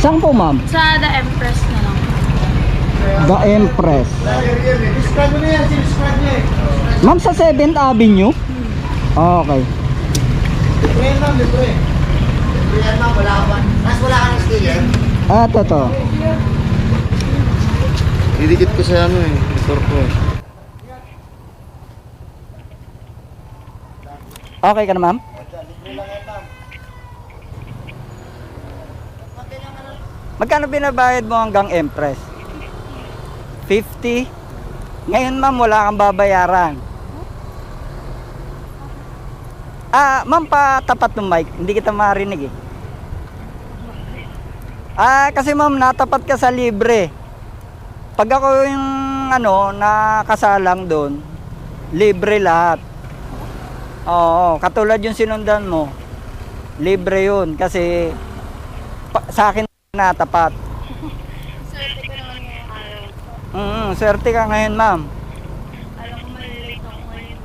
Saan po, ma'am? Sa The Empress na lang. The Empress. Describe mo na yan, describe niya eh. Ma'am, sa 7th Avenue? Okay. Libre yan ma'am, libre. Libre yan ma'am, wala ka pa. Mas wala ka ng sticker? Ah, totoo. Didikit ko sa ano eh, motor ko eh. Okay ka na, ma'am? Libre lang yan ma'am. Magkano binabayad mo hanggang Empress? 50? Ngayon, ma'am, wala kang babayaran. Ah, ma'am, patapat ng mic. Hindi kita marinig eh. Ah, kasi ma'am, natapat ka sa libre. Pag ako yung nakasalang doon, libre lahat. Oo, katulad yung sinundan mo. Libre yun kasi sa akin natapat. Swerte ko naman ngayong araw. Swerte ka ngayon, ma'am. Alam ko malilate ako ngayon.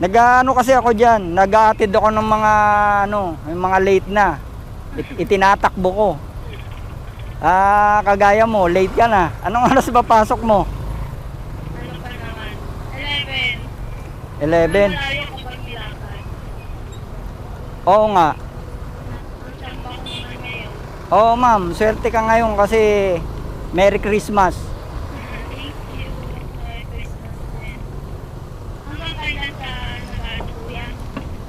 Nag-ano kasi ako diyan, nag-aatid ako ng mga yung mga late na. Itinatakbo ko. Ah, kagaya mo, late ka na. Anong oras ba pasok mo? Ano pa naman? 11. 11. Malayo ko pag nilakad. Oo nga. Ang tamba ko naman ngayon. Oo, ma'am, swerte ka ngayon kasi Merry Christmas. Thank you. Merry Christmas din. Hanggang kailan ka nag-aaral, kuya?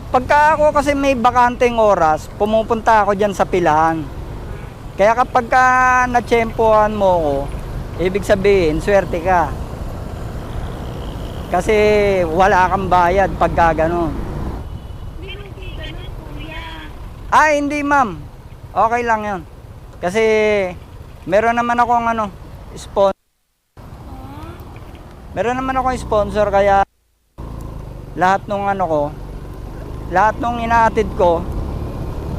Pagka ako kasi may bakanteng oras, pumupunta ako diyan sa pilahan. Kaya kapag ka natsyempohan mo ko, ibig sabihin, swerte ka. Kasi wala kang bayad pagka ganun. Hindi ganun, kuya. Ah, hindi, ma'am. Okay lang yun. Kasi meron naman akong sponsor. Meron naman akong sponsor kaya lahat nung lahat nung inaatid ko,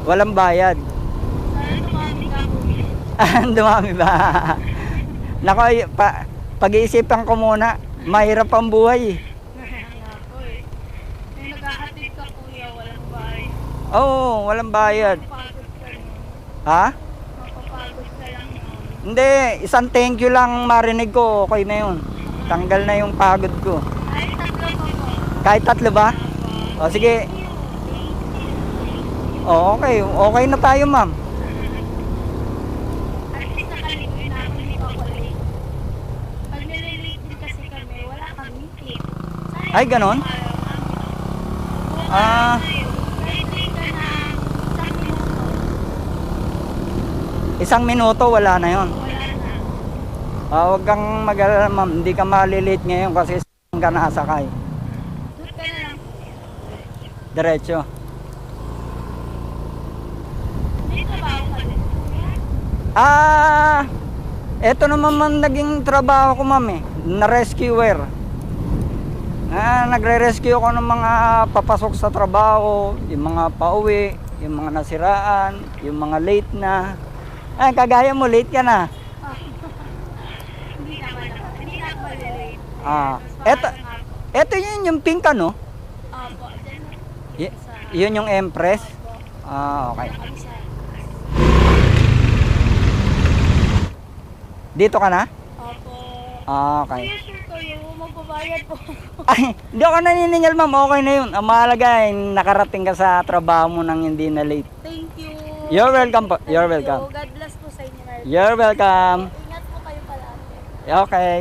walang bayad. Sana tumami ka, kuya. Dumami ba? Nako, pag-iisipan ko muna, mahirap ang buhay eh. Kaya po eh. May nag-aatid ka, kuya, walang bayad. Oo, walang bayad. Mapapagod ka nun. Ha? Mapapagod ka lang nun. Hindi, isang thank you lang marinig ko, okay na yun. Tanggal na yung pagod ko. Ay, tatlo pa po. Kahit 3 ba? O sige. O, okay. Okay na tayo, ma'am. At least nakalimuin na ako, hindi pa ako late. Pag nililate din kasi kami, wala kami tip. Ay, ganon? Ah. Kahit late ka na, Isang minuto, wala na yon. wala na. Huwag kang mag-alala, ma'am. Hindi ka malilate ngayon kasi ka nakasakay. Doon ka na lang. Diretso. Dito ba ako kalit? Ah, eto naman man naging trabaho ko, ma'am eh. Na-rescuer. Nagre-rescue ako ng mga papasok sa trabaho, yung mga pauwi, yung mga nasiraan, yung mga late na. Kagaya mo, late ka na. Hindi naman ako. Hindi na ako malilate. Ah, Mas eto, maaga nga po. eto yun yung pink ano? Opo, dyan na. Yun yung Empress? Ah, okay. Kami sa Dito ka na? Opo. Ah, okay. Kuya, sure kayo, magbabayad po. Ay, hindi ako naniningil, ma'am. Okay na yun. Ang mahalaga ay nakarating ka sa trabaho mo nang hindi na late. Thank you. You're welcome po. You're Thank you. welcome. God bless po sa inyo. Merry You're welcome. Ingat po kayo palagi. Okay.